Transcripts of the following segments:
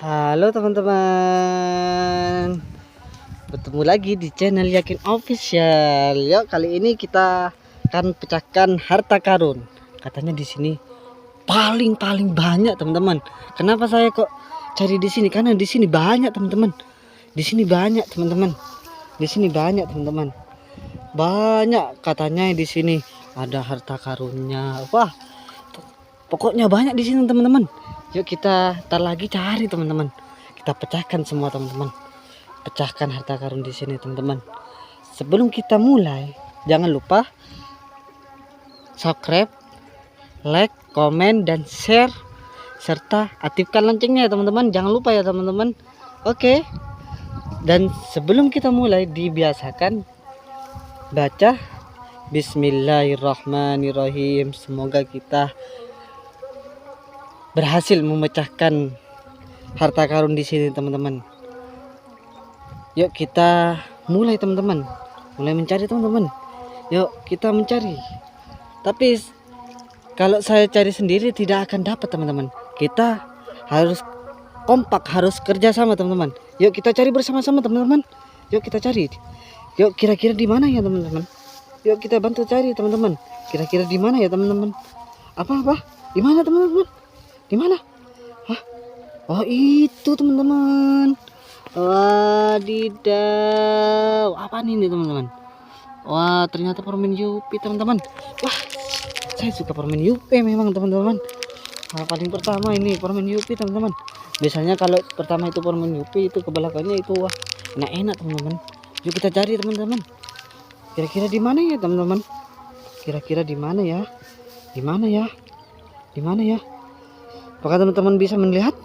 Halo teman-teman, bertemu lagi di channel Yakin Official. Yuk, kali ini kita akan pecahkan harta karun. Katanya di sini paling banyak teman-teman. Kenapa saya kok cari di sini? Karena di sini banyak teman-teman. Di sini banyak teman-teman. Di sini banyak teman-teman. Banyak katanya di sini ada harta karunnya. Wah, pokoknya banyak di sini teman-teman. Yuk kita tar lagi cari teman-teman. Kita pecahkan semua teman-teman. Pecahkan harta karun di sini teman-teman. Sebelum kita mulai, jangan lupa subscribe, like, komen, dan share, serta aktifkan loncengnya ya teman-teman. Jangan lupa ya teman-teman. Oke. Dan sebelum kita mulai, dibiasakan baca Bismillahirrahmanirrahim. Semoga kita berhasil memecahkan harta karun di sini teman-teman. Yuk kita mulai teman-teman. Mulai mencari teman-teman. Yuk kita mencari. Tapi kalau saya cari sendiri tidak akan dapat teman-teman. Kita harus kompak, harus kerja sama teman-teman. Yuk kita cari bersama-sama teman-teman. Yuk kita cari. Yuk kira-kira di mana ya teman-teman? Yuk kita bantu cari teman-teman. Kira-kira di mana ya teman-teman? Apa? Di mana teman-teman? Di mana? Hah? Oh itu teman-teman. Wadidaw. Apa ini teman-teman? Wah ternyata permen Yupi teman-teman. Wah saya suka permen Yupi memang teman-teman. Paling pertama ini permen Yupi teman-teman. Biasanya kalau pertama itu permen Yupi, itu ke belakangnya itu wah enak-enak teman-teman. Yuk kita cari teman-teman. Kira-kira di mana ya teman-teman? Kira-kira di mana ya? Di mana ya? Di mana ya? Apakah teman-teman bisa melihat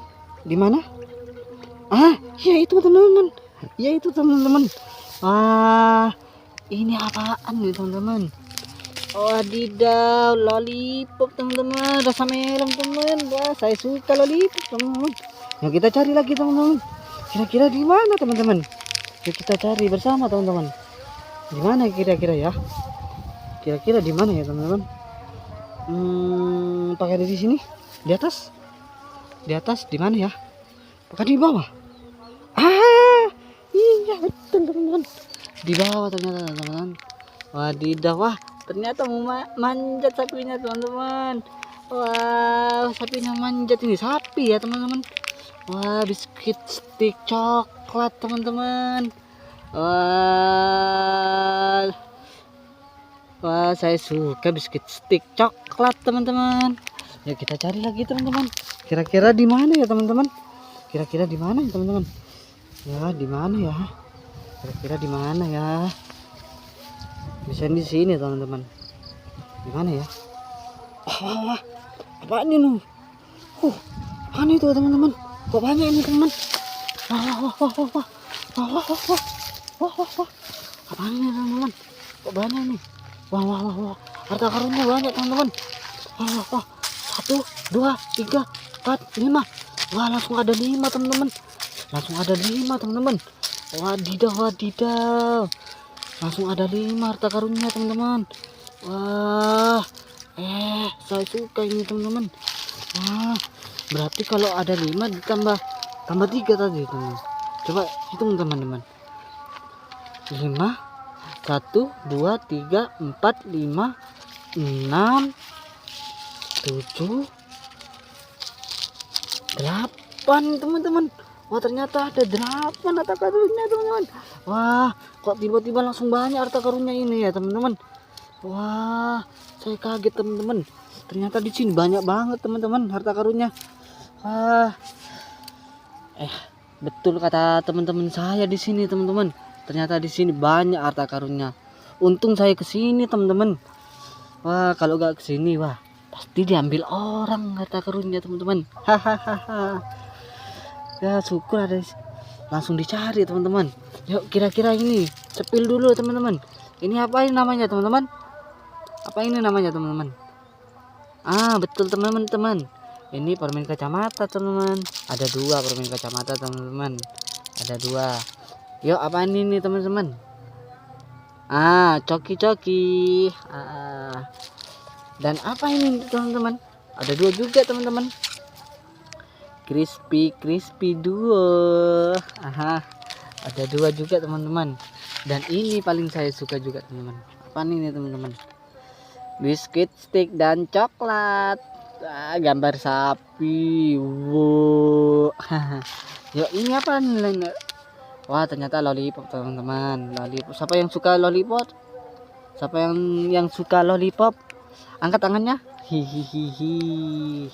di mana? Ya itu teman-teman. Ya itu teman-teman. Ini apaan nih teman-teman? Wadidaw, lollipop teman-teman. Rasa merah teman-teman. Wah, saya suka lollipop teman-teman. Nah, kita cari lagi teman-teman. Kira-kira di mana teman-teman? Yuk kita cari bersama teman-teman. Di mana kira-kira ya? Kira-kira di mana ya teman-teman? Pakai di sini? Di atas? Di atas di mana ya? Apakah di bawah? Iya betul teman-teman. Di bawah ternyata teman-teman. Wadidaw, wah ternyata mau manjat sapinya teman-teman. Wah sapinya manjat, ini sapi ya teman-teman. Wah biskuit stick coklat teman-teman. Wah saya suka biskuit stick coklat teman-teman. Ya kita cari lagi teman-teman. Kira-kira di mana ya teman-teman? Kira-kira di mana ya teman-teman? Ya di mana ya? Kira-kira di mana ya? Bisa di sini teman-teman. Di mana ya? Wah, apaan ini? Apaan itu teman-teman? Kok banyak ini teman-teman? Wah. Apaan ini teman-teman? Kok banyak nih? Wah. Harta karunnya banyak teman-teman. Wah. 1, 2, 3, 4, 5. Wah langsung ada 5 teman-teman. Langsung ada 5 teman-teman. Wadidaw. Langsung ada 5 harta karunnya teman-teman. Wah. Saya suka ini teman-teman. Wah. Berarti kalau ada 5 ditambah 3 tadi teman-teman. Coba hitung teman-teman. 5 1 2 3 4 5 6 7 8 teman-teman. Wah ternyata ada 8 harta karunnya teman-teman. Wah kok tiba-tiba langsung banyak harta karunnya ini ya teman-teman. Wah saya kaget teman-teman. Ternyata di sini banyak banget teman-teman harta karunnya. Betul kata teman-teman saya di sini teman-teman. Ternyata di sini banyak harta karunnya. Untung saya kesini teman-teman. Wah kalau gak kesini wah pasti diambil orang harta karunnya teman-teman. Ya syukur ada langsung dicari teman-teman. Yuk kira-kira ini sepil dulu teman-teman. Ini apa ini namanya teman-teman? Apa ini namanya teman-teman? Betul teman-teman. Ini permen kacamata teman-teman. Ada 2 permen kacamata teman-teman. Ada 2. Yuk apa ini teman-teman? Coki-coki. Dan apa ini teman-teman? Ada 2 juga teman-teman. crispy duo. Aha, ada dua juga teman-teman. Dan ini paling saya suka juga teman-teman. Apa nih teman-teman? Biskuit stick dan coklat. Gambar sapi. Wow. Yuk, ini apa nih? Wah, ternyata lollipop teman-teman. Lollipop. Siapa yang suka lollipop? Siapa yang suka lollipop? Angkat tangannya. Hihihi.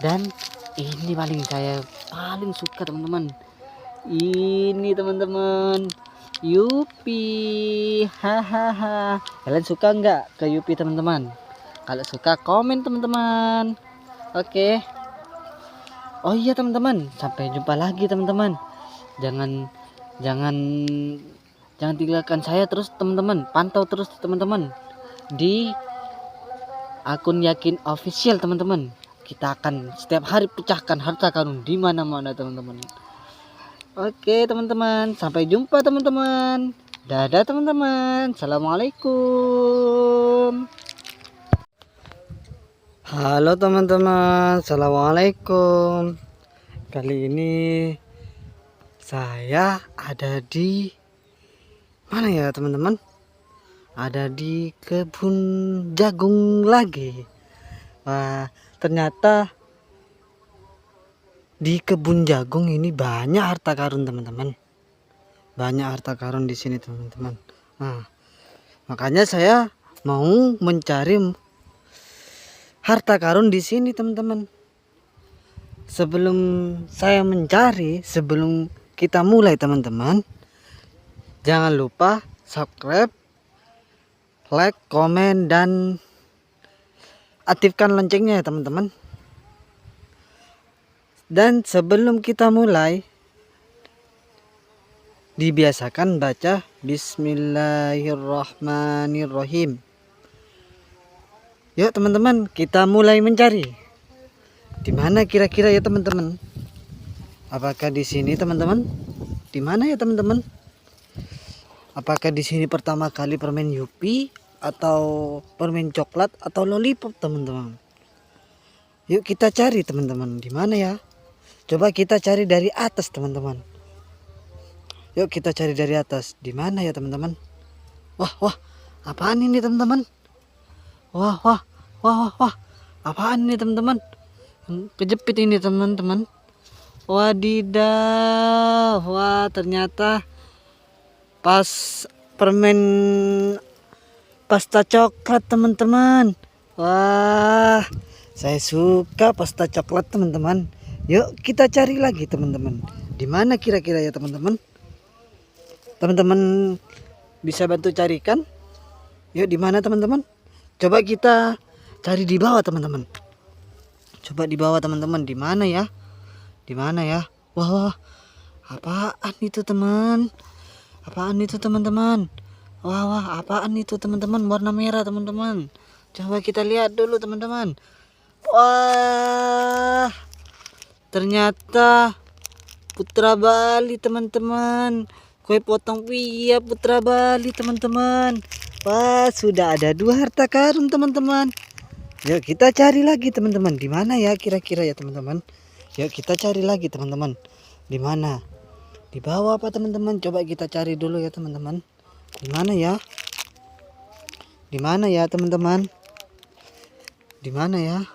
Dan ini saya paling suka teman-teman. Ini teman-teman. Yupi. Hahaha. Kalian suka nggak ke Yupi teman-teman? Kalau suka komen teman-teman. Oke. Oh iya teman-teman, sampai jumpa lagi teman-teman. Jangan tinggalkan saya terus teman-teman. Pantau terus teman-teman di akun Yakin Official teman-teman. Kita akan setiap hari pecahkan harta karun di mana-mana teman-teman. Oke teman-teman, sampai jumpa teman-teman. Dadah teman-teman. Assalamualaikum. Halo teman-teman, assalamualaikum. Kali ini saya ada di mana ya teman-teman? Ada di kebun jagung lagi. Wah, ternyata di kebun jagung ini banyak harta karun teman-teman. Banyak harta karun di sini teman-teman. Nah, makanya saya mau mencari harta karun di sini teman-teman. Sebelum saya mencari, sebelum kita mulai teman-teman, jangan lupa subscribe, like, komen, dan aktifkan loncengnya ya teman-teman. Dan sebelum kita mulai, dibiasakan baca Bismillahirrahmanirrahim. Yuk teman-teman, kita mulai mencari. Di mana kira-kira ya teman-teman? Apakah di sini teman-teman? Di mana ya teman-teman? Apakah di sini pertama kali permen Yupi atau permen coklat atau lollipop teman-teman? Yuk kita cari teman-teman. Di mana ya? Coba kita cari dari atas teman-teman. Yuk kita cari dari atas. Di mana ya teman-teman? Wah, apaan ini teman-teman? Wah, apaan ini teman-teman? Kejepit ini teman-teman. Wadidaw. Wah, ternyata pas permen pasta coklat teman-teman. Wah, saya suka pasta coklat teman-teman. Yuk kita cari lagi teman-teman. Di mana kira-kira ya teman-teman? Teman-teman bisa bantu carikan? Yuk di mana teman-teman? Coba kita cari di bawah teman-teman. Coba di bawah teman-teman. Di mana ya? Di mana ya? Wah, apaan itu teman? Apaan itu teman-teman? Wah, apaan itu teman-teman? Warna merah teman-teman. Coba kita lihat dulu teman-teman. Wah, ternyata Putra Bali teman-teman. Kue potong pia Putra Bali teman-teman. Wah, sudah ada 2 harta karun teman-teman. Yuk kita cari lagi teman-teman. Di mana ya kira-kira ya teman-teman? Yuk kita cari lagi teman-teman. Di mana? Di bawah apa teman-teman? Coba kita cari dulu ya teman-teman. Di mana ya? Di mana ya teman-teman? Di mana ya?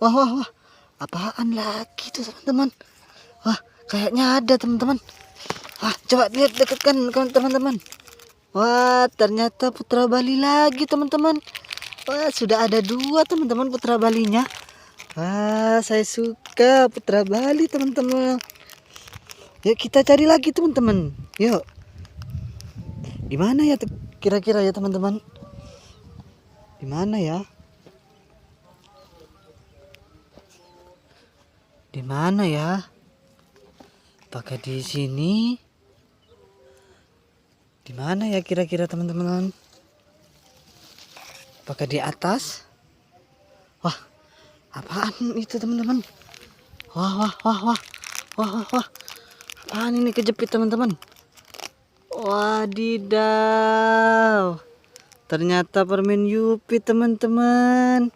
Wah. Apaan lagi tuh teman-teman? Wah, kayaknya ada teman-teman. Wah, coba lihat dekatkan teman-teman. Wah, ternyata Putra Bali lagi teman-teman. Wah, sudah ada 2 teman-teman Putra Balinya. Wah, saya suka Putra Bali teman-teman. Yuk kita cari lagi teman-teman. Yuk. Di mana ya kira-kira ya teman-teman? Di mana ya? Di mana ya? Apakah di sini? Di mana ya kira-kira teman-teman? Apakah di atas? Wah, apaan itu teman-teman? Wah. Apaan ini kejepit teman-teman? Wadidaw. Ternyata permen Yupi teman-teman.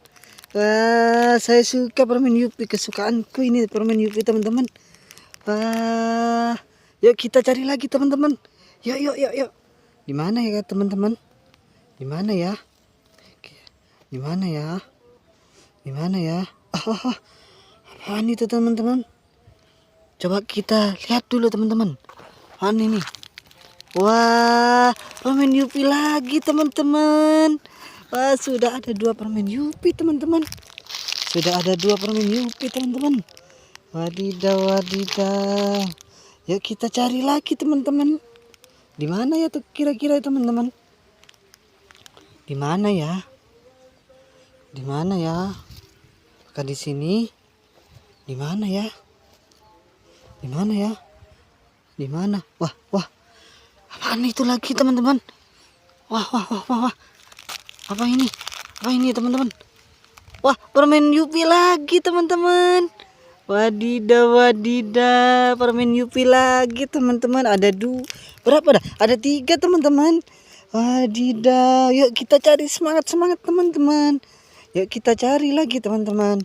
Wah, saya suka permen Yupi, kesukaanku ini permen Yupi teman-teman. Wah, yuk kita cari lagi teman-teman. Yuk yuk yuk yuk. Di mana ya teman-teman? Di mana ya? Di mana ya? Di mana ya? Oh, apaan itu teman-teman? Coba kita lihat dulu teman-teman. Apaan ini? Wah, permen Yupi lagi teman-teman. Wah, sudah ada 2 permen Yupi teman-teman. Sudah ada 2 permen Yupi teman-teman. Wadidaw wadidaw. Yuk kita cari lagi teman-teman. Di mana ya tuh kira-kira teman-teman? Di mana ya? Di mana ya? Apakah di sini? Di mana ya? Di mana ya? Di mana? Wah, wah. Apaan itu lagi teman-teman? Wah, wah, wah, wah, wah. Apa ini? Apa ini teman-teman? Wah, permen Yupi lagi teman-teman. Wadidaw wadidaw, permen Yupi lagi teman-teman. Ada berapa dah? Ada 3 teman-teman. Wadidaw, yuk kita cari, semangat teman-teman. Yuk kita cari lagi teman-teman.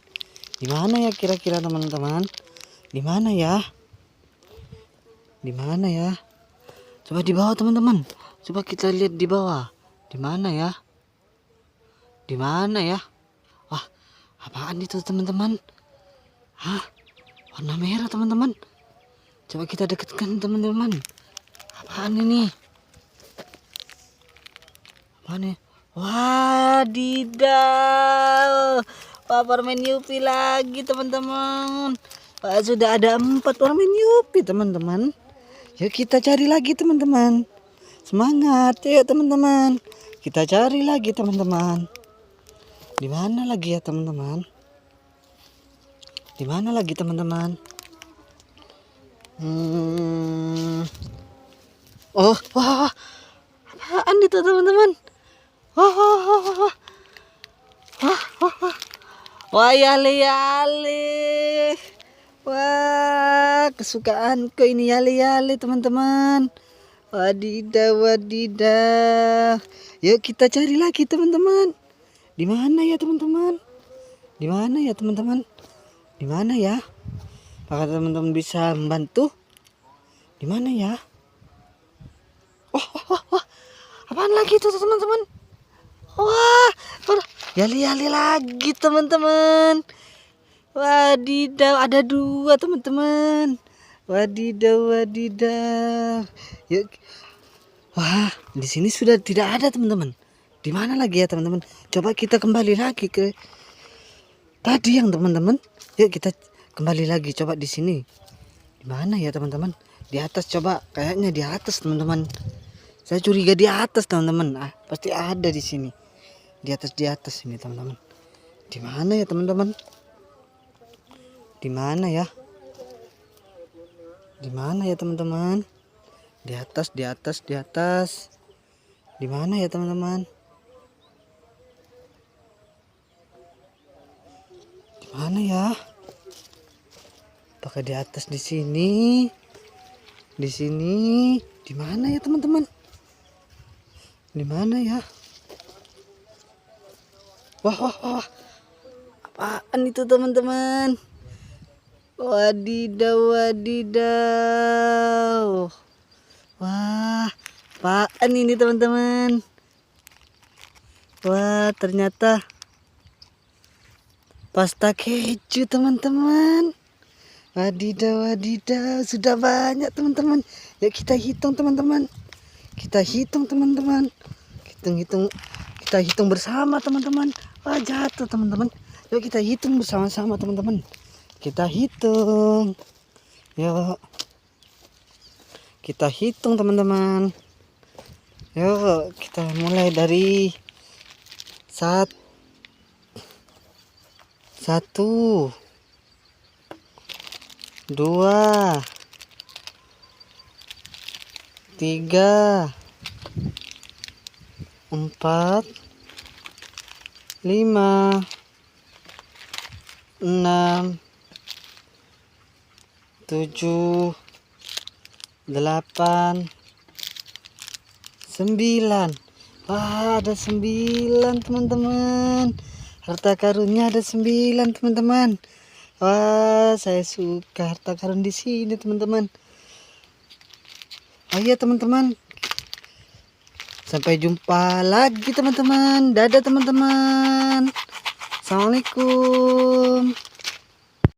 Di mana ya kira-kira teman-teman? Di mana ya? Di mana ya? Coba di bawah teman-teman. Coba kita lihat di bawah. Di mana ya? Di mana ya? Wah, apaan itu teman-teman? Hah? Warna merah teman-teman. Coba kita dekatkan teman-teman. Apaan ini? Apaan ini? Wadidaw. Wah, permen Yupi lagi teman-teman. Wah, sudah ada 4 permen Yupi teman-teman. Yuk kita cari lagi teman-teman. Semangat, yuk teman-teman. Kita cari lagi teman-teman. Di mana lagi ya teman-teman? Di mana lagi teman-teman? Oh, wah, apaan itu teman-teman? Wah, wah, wah, wah, wah, wah, wah, wah, yale-yale. Wah, kesukaanku ini yale-yale teman-teman. Wadidaw wadidaw. Yuk kita cari lagi teman-teman. Di mana ya teman-teman? Di mana ya teman-teman? Di mana ya? Apakah teman-teman bisa membantu? Di mana ya? Wah, wah, wah, wah. Apaan lagi itu teman-teman? Wah, yali-yali lagi teman-teman. Wadidaw, ada 2 teman-teman. Wadidaw wadidaw. Yuk. Wah, di sini sudah tidak ada teman-teman. Di mana lagi ya teman-teman? Coba kita kembali lagi ke tadi yang teman-teman. Yuk kita kembali lagi, coba di sini. Di mana ya teman-teman? Di atas, coba. Kayaknya di atas teman-teman. Saya curiga di atas teman-teman. Ah, pasti ada di sini. Di atas ini teman-teman. Di mana ya teman-teman? Di mana ya? Di mana ya teman-teman? Di atas, di atas, di atas. Di mana ya teman-teman? Di mana ya? Apakah di atas di sini? Di sini? Di mana ya teman-teman? Di mana ya? Wah, wah, wah. Apaan itu teman-teman? Wadidaw, wadidaw. Wah, apaan ini teman-teman? Wah, ternyata pasta keju teman-teman. Wadidaw, wadidaw. Sudah banyak teman-teman. Yuk kita hitung teman-teman. Kita hitung teman-teman. Kita hitung bersama teman-teman. Wah, jatuh teman-teman. Yuk kita hitung bersama-sama teman-teman. Kita hitung. Yuk. Kita hitung teman-teman. Yuk kita mulai dari 1, 2, 3, 4, 5, 6, 7, 8, 9. Wah, ada 9 teman-teman. Harta karunnya ada 9 teman-teman. Wah, saya suka harta karun di sini teman-teman. Oh iya teman-teman, sampai jumpa lagi teman-teman. Dadah teman-teman. Assalamualaikum.